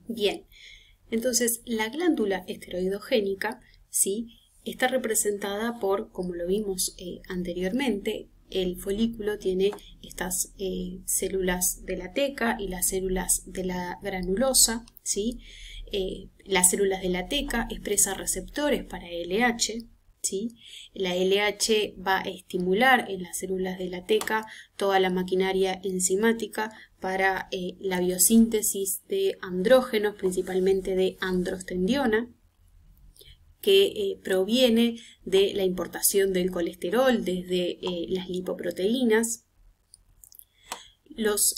Bien, entonces la glándula esteroidogénica, ¿sí?, está representada por, como lo vimos anteriormente, el folículo tiene estas células de la teca y las células de la granulosa, ¿sí? Las células de la teca expresan receptores para LH, ¿sí? La LH va a estimular en las células de la teca toda la maquinaria enzimática para la biosíntesis de andrógenos, principalmente de androstendiona, que proviene de la importación del colesterol desde las lipoproteínas. Los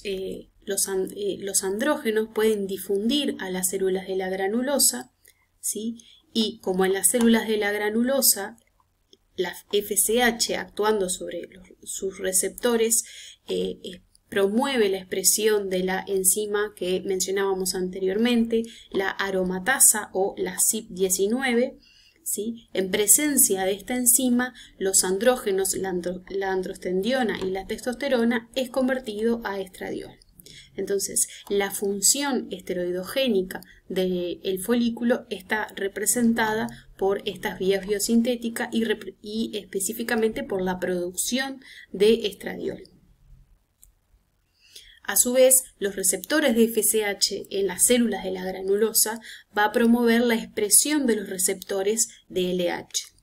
andrógenos pueden difundir a las células de la granulosa, ¿sí? Y como en las células de la granulosa, la FSH actuando sobre sus receptores promueve la expresión de la enzima que mencionábamos anteriormente, la aromatasa o la CYP19, ¿sí? En presencia de esta enzima, los andrógenos, la androstendiona y la testosterona es convertido a estradiol. Entonces, la función esteroidogénica del folículo está representada por estas vías biosintéticas y específicamente por la producción de estradiol. A su vez, los receptores de FSH en las células de la granulosa va a promover la expresión de los receptores de LH.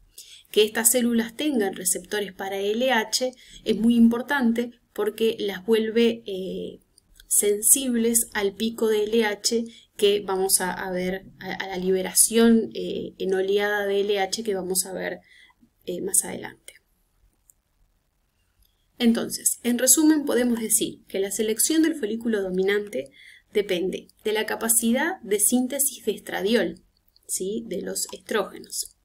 Que estas células tengan receptores para LH es muy importante porque las vuelve sensibles al pico de LH que vamos a ver, a la liberación en oleada de LH que vamos a ver más adelante. Entonces, en resumen podemos decir que la selección del folículo dominante depende de la capacidad de síntesis de estradiol, ¿sí?, de los estrógenos.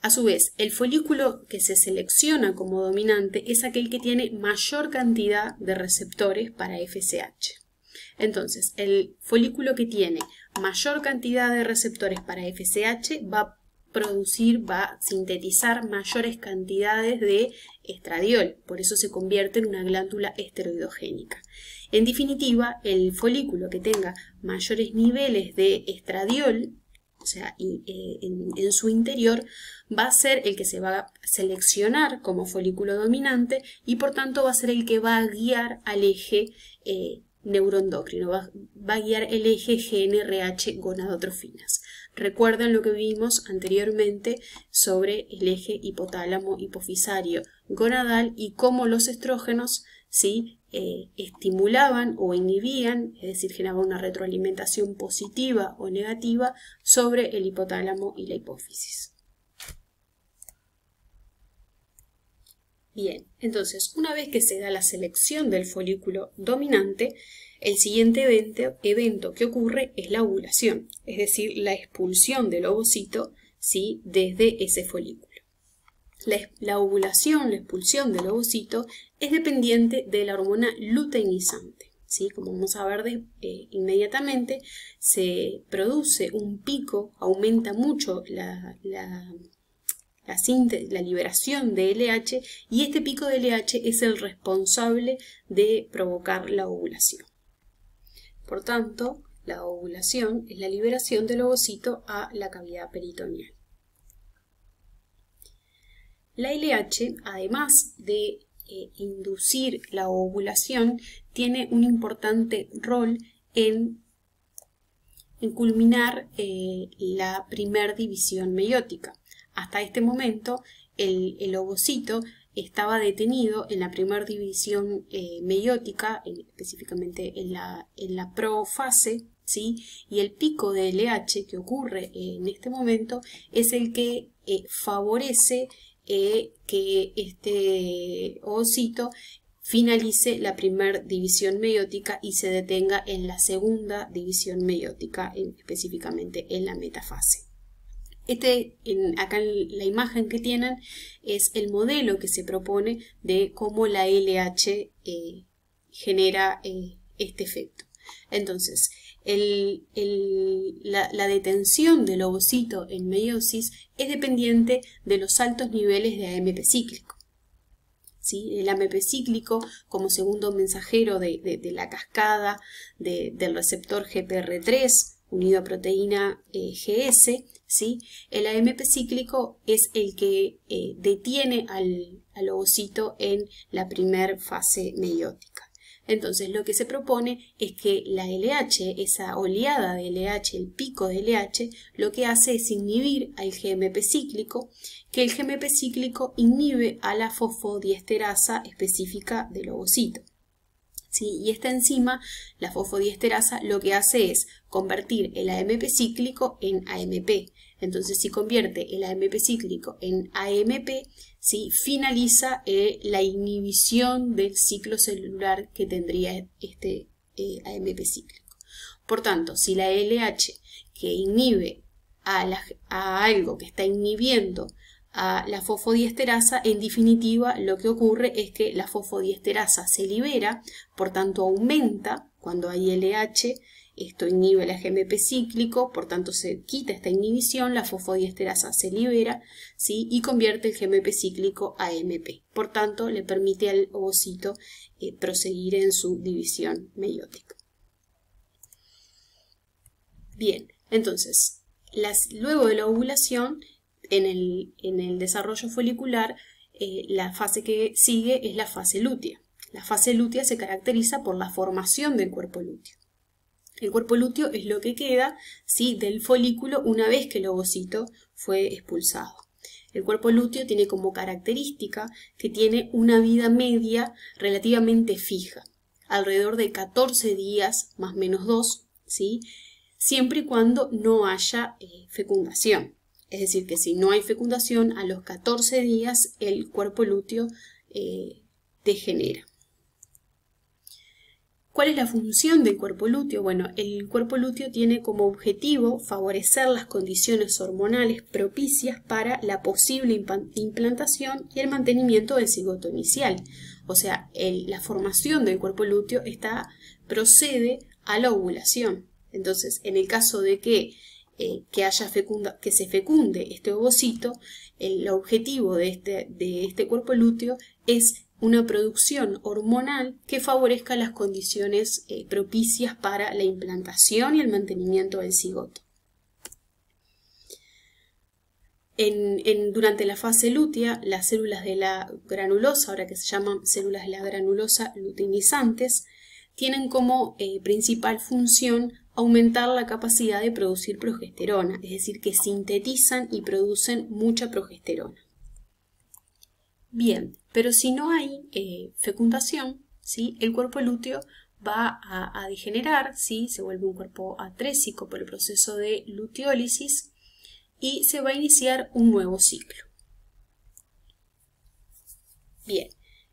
A su vez, el folículo que se selecciona como dominante es aquel que tiene mayor cantidad de receptores para FSH. Entonces, el folículo que tiene mayor cantidad de receptores para FSH va a sintetizar mayores cantidades de estradiol, por eso se convierte en una glándula esteroidogénica. En definitiva, el folículo que tenga mayores niveles de estradiol, o sea, en su interior, va a ser el que se va a seleccionar como folículo dominante y por tanto va a ser el que va a guiar al eje neuroendocrino, va a guiar el eje GNRH gonadotrofinas. Recuerden lo que vimos anteriormente sobre el eje hipotálamo hipofisario gonadal y cómo los estrógenos, ¿sí?, estimulaban o inhibían, es decir, generaban una retroalimentación positiva o negativa sobre el hipotálamo y la hipófisis. Bien, entonces, una vez que se da la selección del folículo dominante, el siguiente evento que ocurre es la ovulación, es decir, la expulsión del ovocito, ¿sí?, desde ese folículo. La ovulación, la expulsión del ovocito, es dependiente de la hormona luteinizante, ¿sí? Como vamos a ver inmediatamente, se produce un pico, aumenta mucho la liberación de LH y este pico de LH es el responsable de provocar la ovulación. Por tanto, la ovulación es la liberación del ovocito a la cavidad peritoneal. La LH, además de inducir la ovulación, tiene un importante rol en culminar la primer división meiótica. Hasta este momento, el ovocito estaba detenido en la primera división meiótica, específicamente en la profase, ¿sí? Y el pico de LH que ocurre en este momento es el que favorece que este ovocito finalice la primera división meiótica y se detenga en la segunda división meiótica, específicamente en la metafase. Acá en la imagen que tienen es el modelo que se propone de cómo la LH genera este efecto. Entonces, la detención del ovocito en meiosis es dependiente de los altos niveles de AMP cíclico. ¿Sí? El AMP cíclico, como segundo mensajero de la cascada del receptor GPR3, unido a proteína GS, ¿sí? El AMP cíclico es el que detiene al ovocito en la primer fase meiótica. Entonces lo que se propone es que la LH, esa oleada de LH, el pico de LH, lo que hace es inhibir al GMP cíclico, que el GMP cíclico inhibe a la fosfodiesterasa específica del ovocito. ¿Sí? Y esta enzima, la fosfodiesterasa, lo que hace es convertir el AMP cíclico en AMP. Entonces, si convierte el AMP cíclico en AMP, ¿sí? Finaliza la inhibición del ciclo celular que tendría este AMP cíclico. Por tanto, si la LH que inhibe a algo que está inhibiendo a la fosfodiesterasa, en definitiva lo que ocurre es que la fosfodiesterasa se libera, por tanto aumenta cuando hay LH, esto inhibe el GMP cíclico, por tanto se quita esta inhibición, la fosfodiesterasa se libera, ¿sí? Y convierte el GMP cíclico a AMP. Por tanto, le permite al ovocito proseguir en su división meiótica. Bien, entonces, luego de la ovulación, en el desarrollo folicular, la fase que sigue es la fase lútea. La fase lútea se caracteriza por la formación del cuerpo lúteo. El cuerpo lúteo es lo que queda, ¿sí? Del folículo una vez que el ovocito fue expulsado. El cuerpo lúteo tiene como característica que tiene una vida media relativamente fija, alrededor de 14 días más o menos 2, ¿sí? Siempre y cuando no haya fecundación. Es decir, que si no hay fecundación, a los 14 días el cuerpo lúteo degenera. ¿Cuál es la función del cuerpo lúteo? Bueno, el cuerpo lúteo tiene como objetivo favorecer las condiciones hormonales propicias para la posible implantación y el mantenimiento del cigoto inicial. O sea, la formación del cuerpo lúteo procede a la ovulación. Entonces, en el caso de que se fecunde este ovocito, el objetivo de este cuerpo lúteo es una producción hormonal que favorezca las condiciones propicias para la implantación y el mantenimiento del cigoto. Durante la fase lútea, las células de la granulosa, ahora que se llaman células de la granulosa luteinizantes, tienen como principal función aumentar la capacidad de producir progesterona, es decir, que sintetizan y producen mucha progesterona. Bien, pero si no hay fecundación, ¿sí? El cuerpo lúteo va a degenerar, ¿sí? Se vuelve un cuerpo atrésico por el proceso de luteólisis y se va a iniciar un nuevo ciclo. Bien.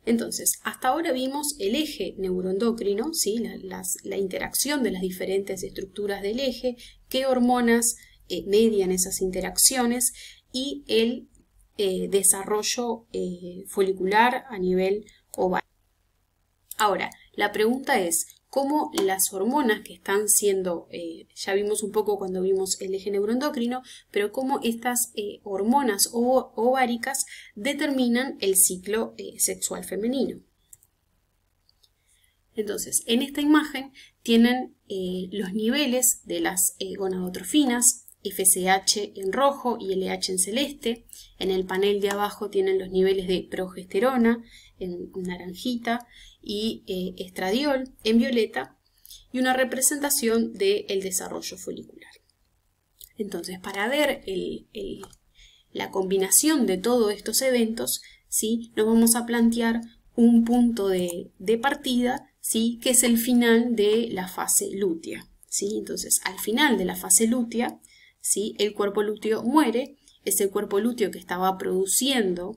Entonces, hasta ahora vimos el eje neuroendocrino, ¿sí? la interacción de las diferentes estructuras del eje, qué hormonas median esas interacciones y el desarrollo folicular a nivel ovario. Ahora, la pregunta es, ¿cómo las hormonas que están siendo, ya vimos un poco cuando vimos el eje neuroendocrino, pero cómo estas hormonas ováricas determinan el ciclo sexual femenino? Entonces, en esta imagen tienen los niveles de las gonadotrofinas, FSH en rojo y LH en celeste. En el panel de abajo tienen los niveles de progesterona en naranjita y estradiol en violeta y una representación del desarrollo folicular. Entonces, para ver la combinación de todos estos eventos, ¿sí? Nos vamos a plantear un punto de partida, ¿sí? Que es el final de la fase lútea, ¿sí? Entonces, al final de la fase lútea, ¿sí? El cuerpo lúteo muere, es el cuerpo lúteo que estaba produciendo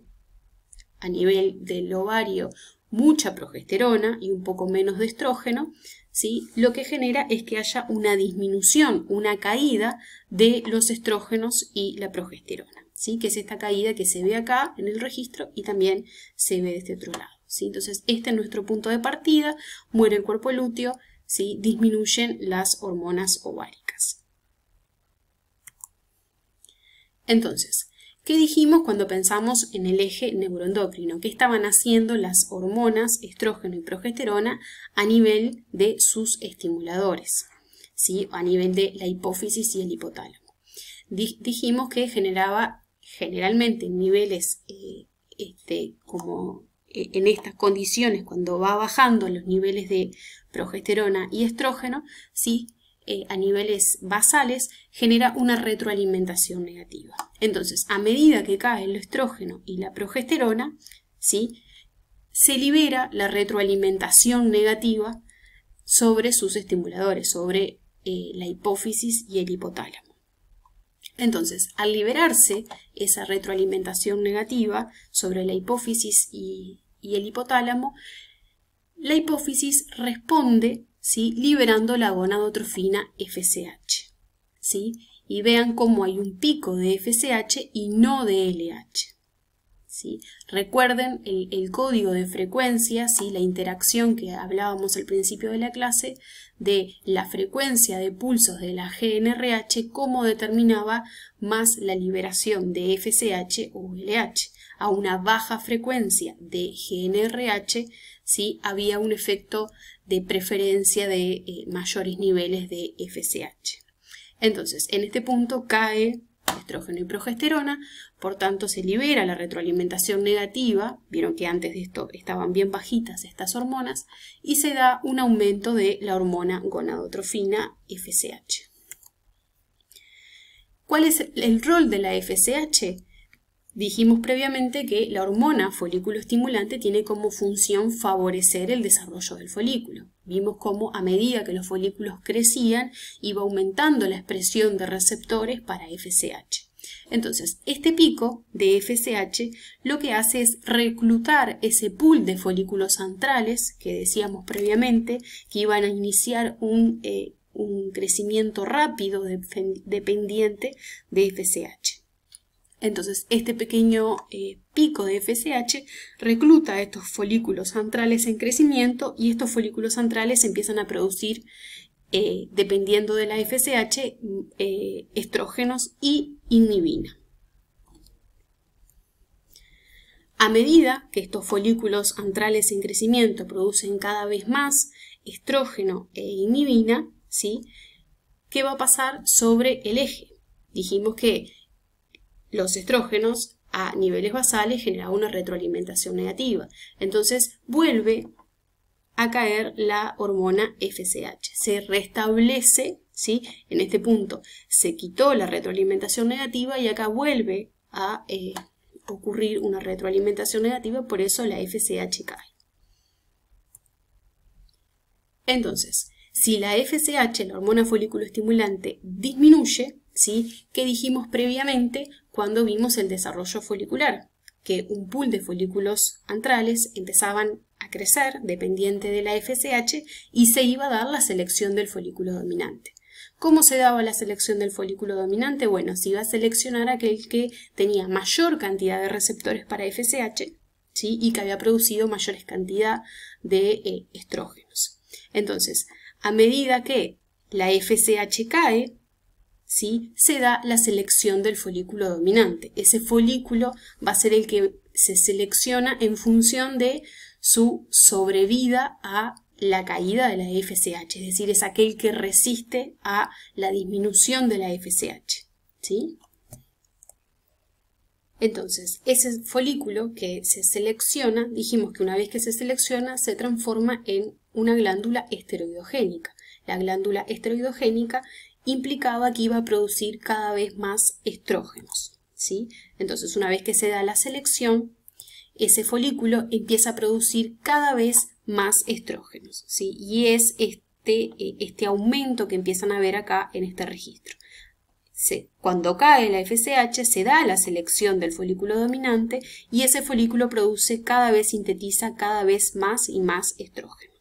a nivel del ovario mucha progesterona y un poco menos de estrógeno, ¿sí? Lo que genera es que haya una disminución, una caída de los estrógenos y la progesterona, ¿sí? Que es esta caída que se ve acá en el registro y también se ve de este otro lado, ¿sí? Entonces, este es nuestro punto de partida, muere el cuerpo lúteo, ¿sí? Disminuyen las hormonas ováricas. Entonces, ¿qué dijimos cuando pensamos en el eje neuroendocrino? ¿Qué estaban haciendo las hormonas estrógeno y progesterona a nivel de sus estimuladores? ¿sí? A nivel de la hipófisis y el hipotálamo. Dijimos que generaba generalmente en niveles como en estas condiciones, cuando va bajando los niveles de progesterona y estrógeno, ¿sí? A niveles basales, genera una retroalimentación negativa. Entonces, a medida que cae el estrógeno y la progesterona, ¿sí? Se libera la retroalimentación negativa sobre sus estimuladores, sobre la hipófisis y el hipotálamo. Entonces, al liberarse esa retroalimentación negativa sobre la hipófisis y el hipotálamo, la hipófisis responde, ¿sí? Liberando la gonadotrofina FSH, ¿sí? Y vean cómo hay un pico de FSH y no de LH. ¿Sí? Recuerden el código de frecuencia, ¿sí? La interacción que hablábamos al principio de la clase de la frecuencia de pulsos de la GNRH, cómo determinaba más la liberación de FSH o LH. A una baja frecuencia de GNRH, ¿sí? Había un efecto de preferencia de mayores niveles de FSH. Entonces, en este punto cae estrógeno y progesterona, por tanto se libera la retroalimentación negativa, vieron que antes de esto estaban bien bajitas estas hormonas, y se da un aumento de la hormona gonadotrofina FSH. ¿Cuál es el rol de la FSH? Dijimos previamente que la hormona folículo estimulante tiene como función favorecer el desarrollo del folículo. Vimos cómo a medida que los folículos crecían iba aumentando la expresión de receptores para FSH. Entonces, este pico de FSH lo que hace es reclutar ese pool de folículos antrales que decíamos previamente que iban a iniciar un crecimiento rápido dependiente de FSH. Entonces, este pequeño pico de FSH recluta a estos folículos antrales en crecimiento y estos folículos antrales empiezan a producir, dependiendo de la FSH, estrógenos y inhibina. A medida que estos folículos antrales en crecimiento producen cada vez más estrógeno e inhibina, ¿sí? ¿Qué va a pasar sobre el eje? Dijimos que los estrógenos a niveles basales generan una retroalimentación negativa. Entonces vuelve a caer la hormona FSH. Se restablece, ¿sí? En este punto se quitó la retroalimentación negativa y acá vuelve a ocurrir una retroalimentación negativa, por eso la FSH cae. Entonces, si la FSH, la hormona folículo estimulante, disminuye, ¿sí? ¿Qué dijimos previamente cuando vimos el desarrollo folicular? Que un pool de folículos antrales empezaban a crecer dependiente de la FSH y se iba a dar la selección del folículo dominante. ¿Cómo se daba la selección del folículo dominante? Bueno, se iba a seleccionar aquel que tenía mayor cantidad de receptores para FSH, ¿sí? Y que había producido mayor cantidad de estrógenos. Entonces, a medida que la FSH cae, ¿sí? Se da la selección del folículo dominante. Ese folículo va a ser el que se selecciona en función de su sobrevida a la caída de la FSH, es decir, es aquel que resiste a la disminución de la FSH, ¿sí? Entonces, ese folículo que se selecciona, dijimos que una vez que se selecciona, se transforma en una glándula esteroidogénica. La glándula esteroidogénica implicaba que iba a producir cada vez más estrógenos, ¿sí? Entonces, una vez que se da la selección, ese folículo empieza a producir cada vez más estrógenos, ¿sí? Y es este aumento que empiezan a ver acá en este registro. Cuando cae la FSH se da la selección del folículo dominante y ese folículo sintetiza cada vez más y más estrógeno.